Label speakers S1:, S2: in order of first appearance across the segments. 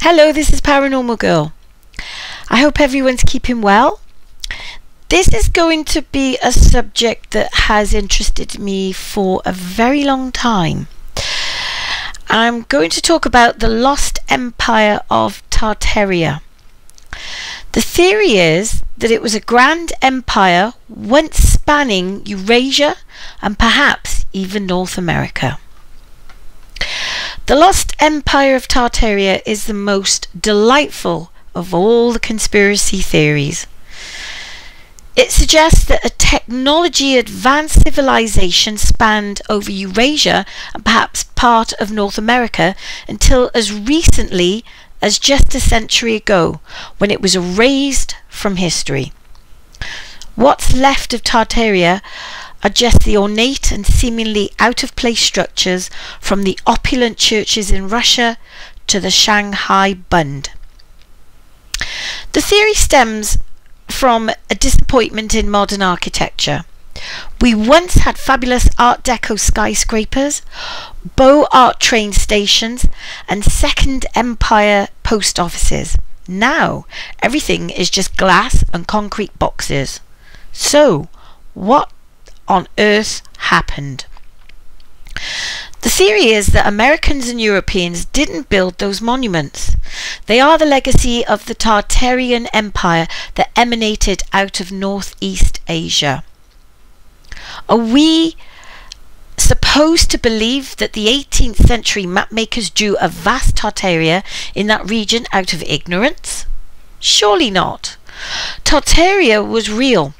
S1: Hello, this is Paranormal Girl. I hope everyone's keeping well. This is going to be a subject that has interested me for a very long time. I'm going to talk about the lost empire of Tartaria. The theory is that it was a grand empire once spanning Eurasia and perhaps even North America. The lost empire of Tartaria is the most delightful of all the conspiracy theories. It suggests that a technology advanced civilization spanned over Eurasia and perhaps part of North America until as recently as just a century ago, when it was erased from history. What's left of Tartaria are just the ornate and seemingly out-of-place structures, from the opulent churches in Russia to the Shanghai Bund. The theory stems from a disappointment in modern architecture. We once had fabulous Art Deco skyscrapers, Beaux Art train stations and Second Empire post offices. Now everything is just glass and concrete boxes. So what on earth happened? The theory is that Americans and Europeans didn't build those monuments. They are the legacy of the Tartarian Empire that emanated out of Northeast Asia. Are we supposed to believe that the 18th century mapmakers drew a vast Tartaria in that region out of ignorance? Surely not. Tartaria was real.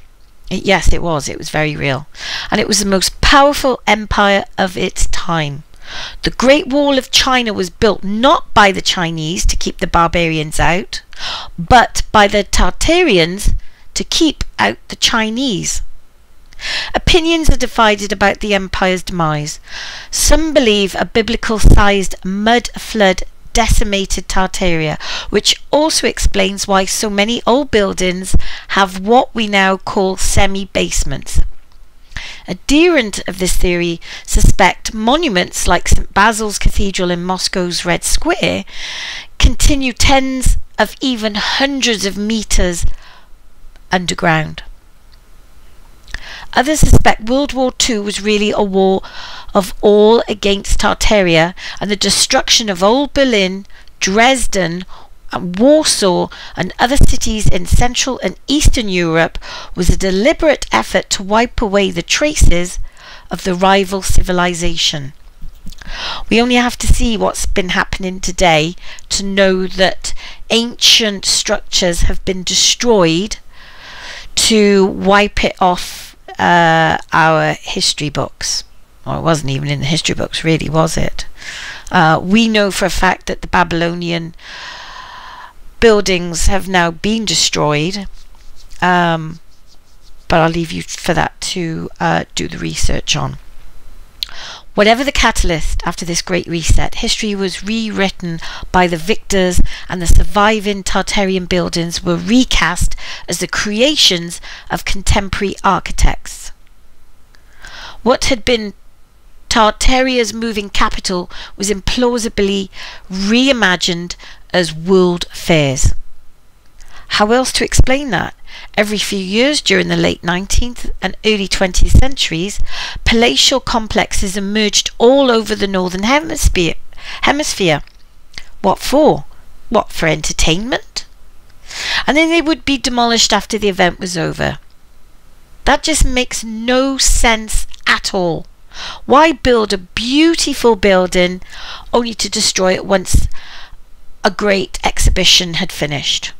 S1: Yes, it was. It was very real. And it was the most powerful empire of its time. The Great Wall of China was built not by the Chinese to keep the barbarians out, but by the Tartarians to keep out the Chinese. Opinions are divided about the empire's demise. Some believe a biblical-sized mud flood decimated Tartaria, which also explains why so many old buildings have what we now call semi-basements. Adherents of this theory suspect monuments like St. Basil's Cathedral in Moscow's Red Square continue tens of even hundreds of meters underground. Others suspect World War II was really a war of all against Tartaria, and the destruction of old Berlin, Dresden, and Warsaw and other cities in Central and Eastern Europe was a deliberate effort to wipe away the traces of the rival civilization. We only have to see what's been happening today to know that ancient structures have been destroyed to wipe it off our history books. Well, it wasn't even in the history books, really, was it? We know for a fact that the Babylonian buildings have now been destroyed, but I'll leave you for that to do the research on. Whatever the catalyst, after this great reset, history was rewritten by the victors, and the surviving Tartarian buildings were recast as the creations of contemporary architects. What had been Tartaria's moving capital was implausibly reimagined as world fairs. How else to explain that? Every few years during the late 19th and early 20th centuries, palatial complexes emerged all over the northern hemisphere. What for? What, for entertainment? And then they would be demolished after the event was over. That just makes no sense at all. Why build a beautiful building only to destroy it once a great exhibition had finished?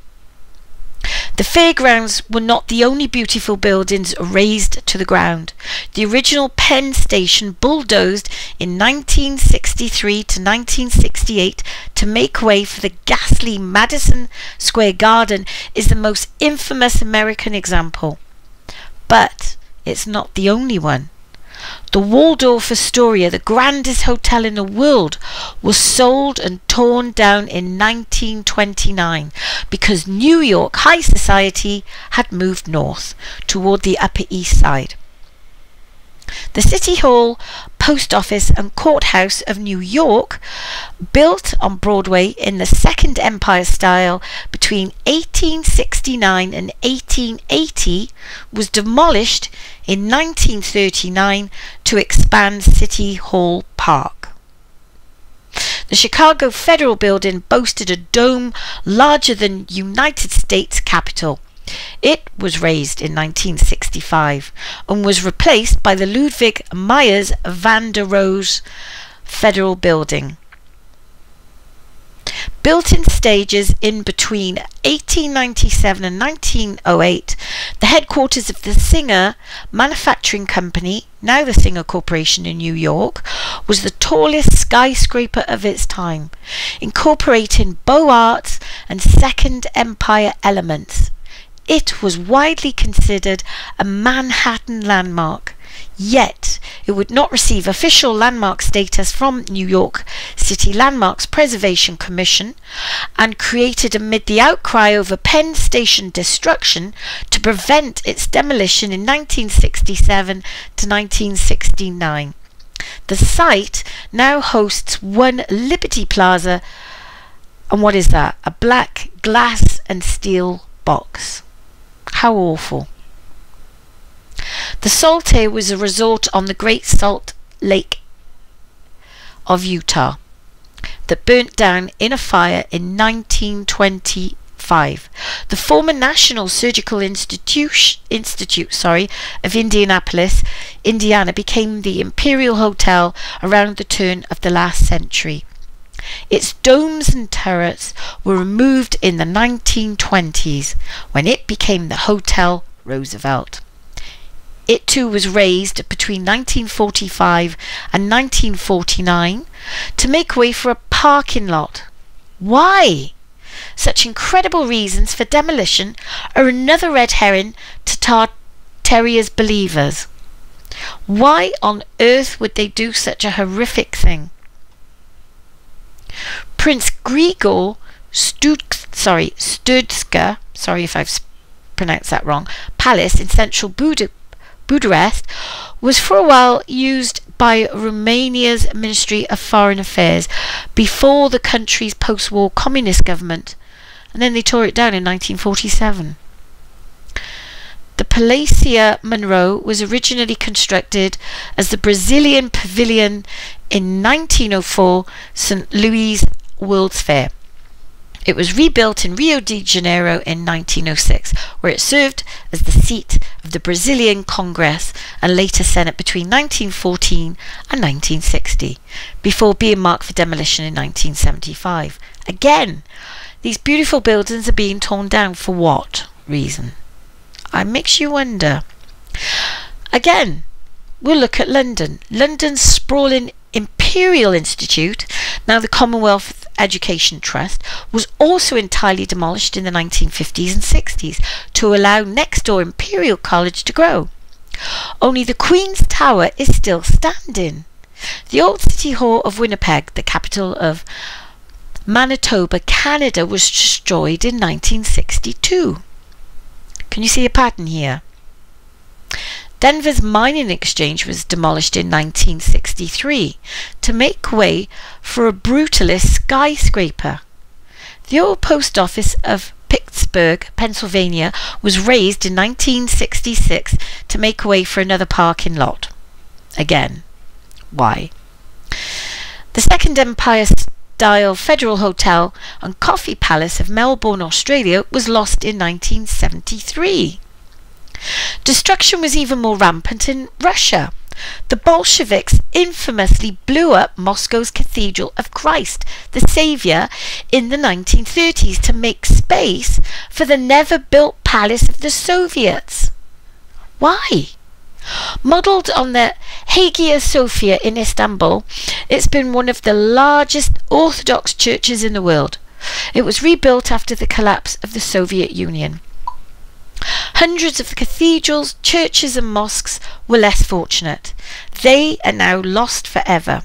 S1: The fairgrounds were not the only beautiful buildings razed to the ground. The original Penn Station, bulldozed in 1963 to 1968 to make way for the ghastly Madison Square Garden, is the most infamous American example. But it's not the only one. The Waldorf Astoria, the grandest hotel in the world, was sold and torn down in 1929 because New York high society had moved north toward the Upper East Side. The City Hall, Post Office and Courthouse of New York, built on Broadway in the Second Empire style between 1869 and 1880, was demolished in 1939 to expand City Hall Park. The Chicago Federal Building boasted a dome larger than United States Capitol. It was razed in 1965 and was replaced by the Ludwig Myers van der Rohe Federal Building. Built in stages in between 1897 and 1908, the headquarters of the Singer Manufacturing Company, now the Singer Corporation in New York, was the tallest skyscraper of its time, incorporating Beaux Arts and Second Empire elements. It was widely considered a Manhattan landmark, yet it would not receive official landmark status from New York City Landmarks Preservation Commission, and created amid the outcry over Penn Station destruction to prevent its demolition in 1967 to 1969. The site now hosts One Liberty Plaza, and what is that? A black glass and steel box. How awful. The Saltair was a resort on the Great Salt Lake of Utah that burnt down in a fire in 1925. The former National Surgical Institute of Indianapolis, Indiana, became the Imperial Hotel around the turn of the last century. Its domes and turrets were removed in the 1920s when it became the Hotel Roosevelt. It too was razed between 1945 and 1949 to make way for a parking lot. Why? Such incredible reasons for demolition are another red herring to Tartaria's believers. Why on earth would they do such a horrific thing? Prince Grigor Studska, sorry if I've pronounced that wrong, palace in central Bucharest was for a while used by Romania's Ministry of Foreign Affairs before the country's post-war communist government, and then they tore it down in 1947. The Palacio Monroe was originally constructed as the Brazilian Pavilion in 1904 St. Louis World's Fair. It was rebuilt in Rio de Janeiro in 1906, where it served as the seat of the Brazilian Congress and later Senate between 1914 and 1960, before being marked for demolition in 1975. Again, these beautiful buildings are being torn down for what reason? It makes you wonder. Again, we'll look at London. London's sprawling Imperial Institute, now the Commonwealth Education Trust, was also entirely demolished in the 1950s and 60s to allow next door Imperial College to grow. Only the Queen's Tower is still standing. The old City Hall of Winnipeg, the capital of Manitoba, Canada, was destroyed in 1962. Can you see a pattern here? Denver's Mining Exchange was demolished in 1963 to make way for a brutalist skyscraper. The old post office of Pittsburgh, Pennsylvania, was razed in 1966 to make way for another parking lot. Again, why? The Second Empire style Federal Hotel and Coffee Palace of Melbourne, Australia, was lost in 1973. Destruction was even more rampant in Russia. The Bolsheviks infamously blew up Moscow's Cathedral of Christ the Saviour in the 1930s to make space for the never-built palace of the Soviets. Why? Modelled on the Hagia Sophia in Istanbul, it's been one of the largest Orthodox churches in the world. It was rebuilt after the collapse of the Soviet Union. Hundreds of the cathedrals, churches and mosques were less fortunate. They are now lost forever.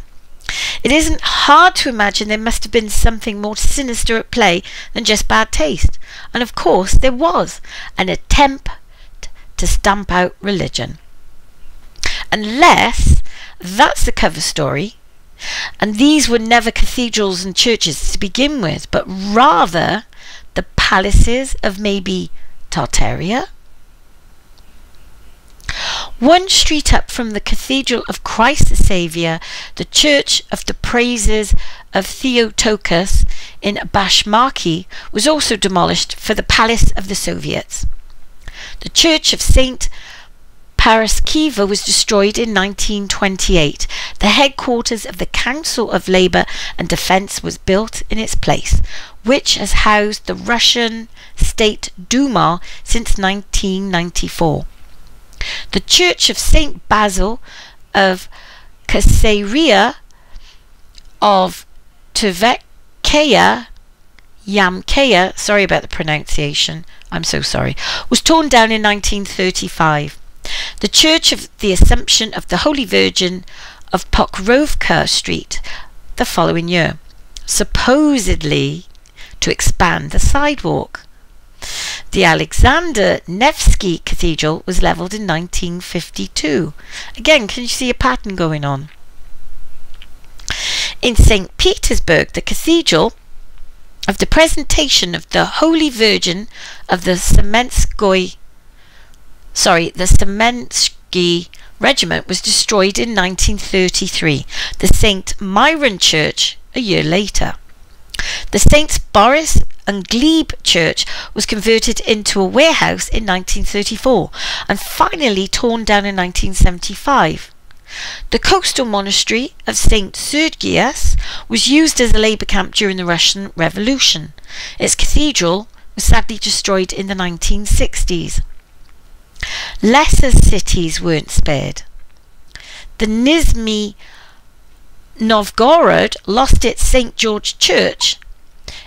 S1: It isn't hard to imagine there must have been something more sinister at play than just bad taste. And of course there was an attempt to stamp out religion. unless that's the cover story, and these were never cathedrals and churches to begin with, but rather the palaces of maybe Tartaria. One street up from the Cathedral of Christ the Saviour, the Church of the Praises of Theotokos in Bashmaki was also demolished for the Palace of the Soviets. The Church of St. Paraskiva was destroyed in 1928. The headquarters of the Council of Labour and Defence was built in its place, which has housed the Russian State Duma since 1994. The Church of St. Basil of Caesarea of Tverkaya, Yamkaya, sorry about the pronunciation, I'm so sorry, was torn down in 1935. The Church of the Assumption of the Holy Virgin of Pokrovka Street the following year, supposedly to expand the sidewalk. The Alexander Nevsky Cathedral was levelled in 1952. Again, can you see a pattern going on? In St. Petersburg, the Cathedral of the Presentation of the Holy Virgin of the Semensky Regiment was destroyed in 1933. The St. Myron Church a year later. The Saints Boris and Glebe Church was converted into a warehouse in 1934 and finally torn down in 1975. The coastal monastery of St. Sergius was used as a labour camp during the Russian Revolution. Its cathedral was sadly destroyed in the 1960s. Lesser cities weren't spared. The Nizhny Novgorod lost its St. George Church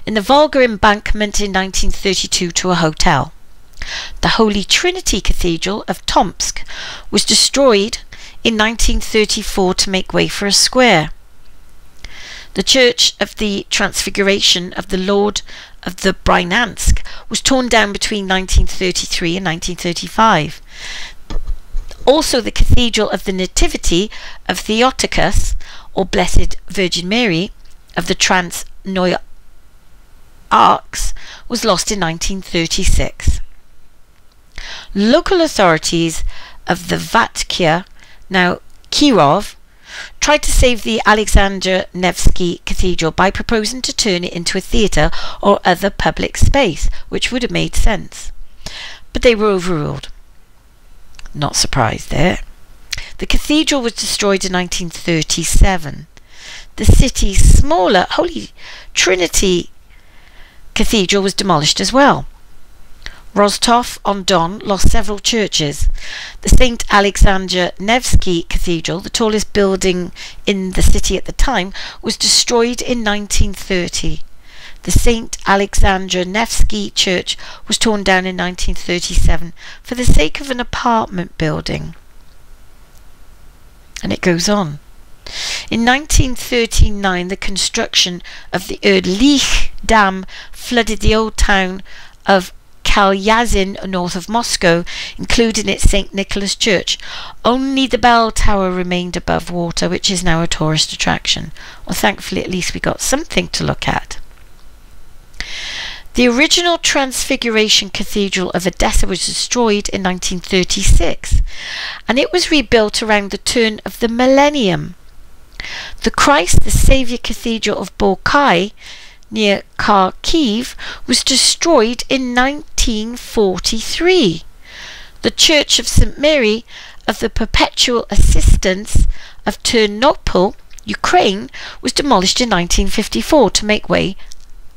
S1: in the Volga embankment in 1932 to a hotel. The Holy Trinity Cathedral of Tomsk was destroyed in 1934 to make way for a square. The Church of the Transfiguration of the Lord of the Bryansk was torn down between 1933 and 1935. Also, the Cathedral of the Nativity of Theotokos, or Blessed Virgin Mary, of the Transnoy Arcs was lost in 1936. Local authorities of the Vatkia, now Kirov, tried to save the Alexander Nevsky Cathedral by proposing to turn it into a theatre or other public space, which would have made sense. But they were overruled. Not surprised there. The cathedral was destroyed in 1937. The city's smaller Holy Trinity Cathedral was demolished as well. Rostov-on-Don lost several churches. The St. Alexander Nevsky Cathedral, the tallest building in the city at the time, was destroyed in 1930. The St. Alexander Nevsky Church was torn down in 1937 for the sake of an apartment building. And it goes on. In 1939, the construction of the Erdlich Dam flooded the old town of Kalyazin north of Moscow, including its St. Nicholas Church. Only the bell tower remained above water, which is now a tourist attraction. Well, thankfully at least we got something to look at. The original Transfiguration Cathedral of Odessa was destroyed in 1936, and it was rebuilt around the turn of the millennium. The Christ the Saviour Cathedral of Borkai, near Kharkiv, was destroyed in 1943. The Church of St. Mary of the Perpetual Assistance of Ternopil, Ukraine, was demolished in 1954 to make way,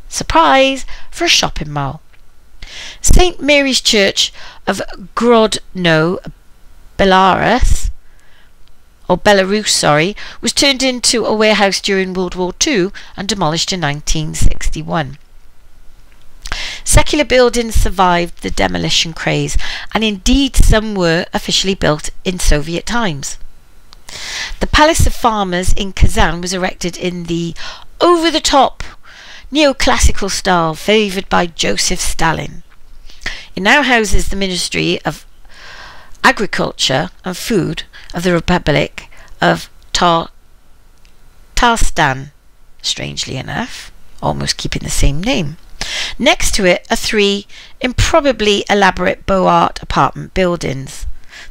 S1: surprise, for a shopping mall. St. Mary's Church of Grodno, Belarus, was turned into a warehouse during World War II and demolished in 1961. Secular buildings survived the demolition craze, and indeed some were officially built in Soviet times. The Palace of Farmers in Kazan was erected in the over-the-top neoclassical style favoured by Joseph Stalin. It now houses the Ministry of agriculture and food of the Republic of Tarstan, strangely enough, almost keeping the same name. Next to it are 3 improbably elaborate Beaux Art apartment buildings.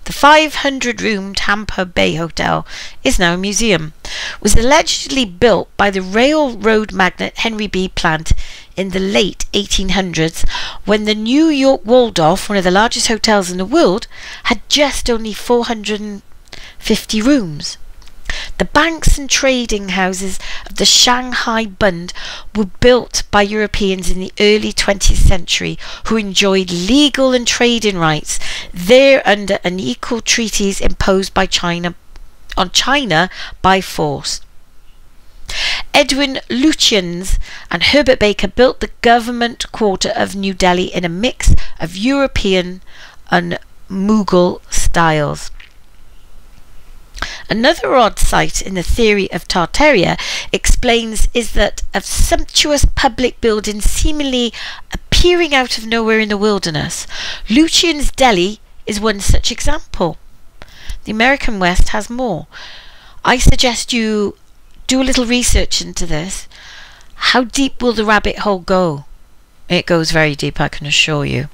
S1: The 500-room Tampa Bay Hotel is now a museum. It was allegedly built by the railroad magnate Henry B. Plant in the late 1800s, when the New York Waldorf, one of the largest hotels in the world, had just only 450 rooms. The banks and trading houses of the Shanghai Bund were built by Europeans in the early 20th century who enjoyed legal and trading rights there under unequal treaties imposed by China by force. Edwin Lutyens and Herbert Baker built the government quarter of New Delhi in a mix of European and Mughal styles. Another odd sight in the theory of Tartaria explains is that of sumptuous public buildings seemingly appearing out of nowhere in the wilderness. Lutyens' Delhi is one such example. The American West has more. I suggest you do a little research into this. How deep will the rabbit hole go? It goes very deep, I can assure you.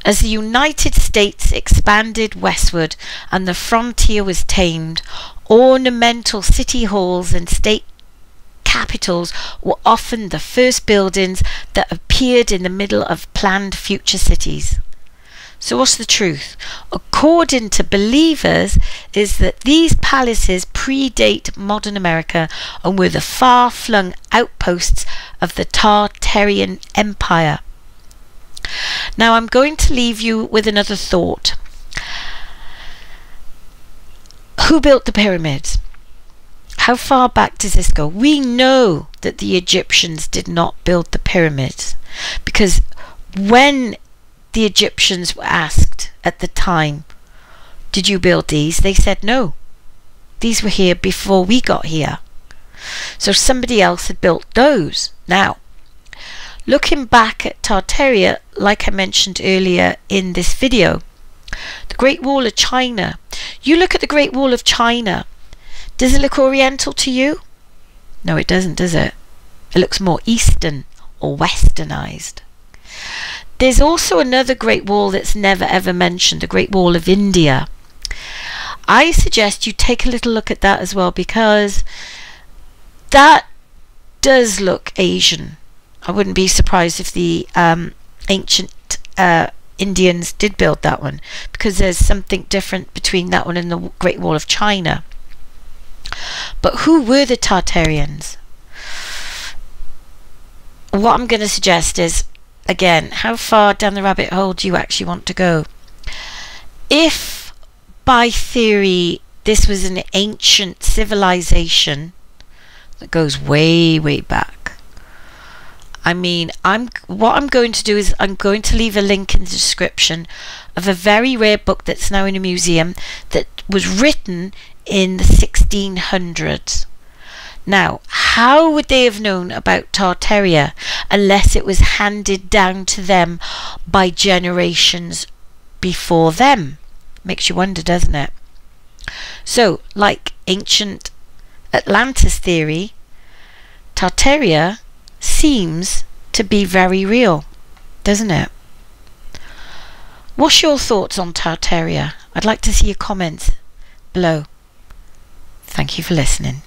S1: As the United States expanded westward and the frontier was tamed, ornamental city halls and state capitals were often the first buildings that appeared in the middle of planned future cities. So what's the truth? According to believers, is that these palaces predate modern America and were the far-flung outposts of the Tartarian Empire. Now I'm going to leave you with another thought. Who built the pyramids? How far back does this go? We know that the Egyptians did not build the pyramids, because when the Egyptians were asked at the time, did you build these? They said no. These were here before we got here. So somebody else had built those. Now, looking back at Tartaria, like I mentioned earlier in this video, the Great Wall of China. You look at the Great Wall of China. Does it look oriental to you? No, it doesn't, does it? It looks more Eastern or Westernized. There's also another Great Wall that's never ever mentioned, the Great Wall of India. I suggest you take a little look at that as well, because that does look Asian. I wouldn't be surprised if the ancient Indians did build that one, because there's something different between that one and the Great Wall of China. But who were the Tartarians? What I'm going to suggest is, again, how far down the rabbit hole do you actually want to go? If, by theory, this was an ancient civilization that goes way, way back, I mean, what I'm going to do is I'm going to leave a link in the description of a very rare book that's now in a museum that was written in the 1600s. Now, how would they have known about Tartaria unless it was handed down to them by generations before them? Makes you wonder, doesn't it? So, like ancient Atlantis theory, Tartaria seems to be very real, doesn't it? What's your thoughts on Tartaria? I'd like to see your comments below. Thank you for listening.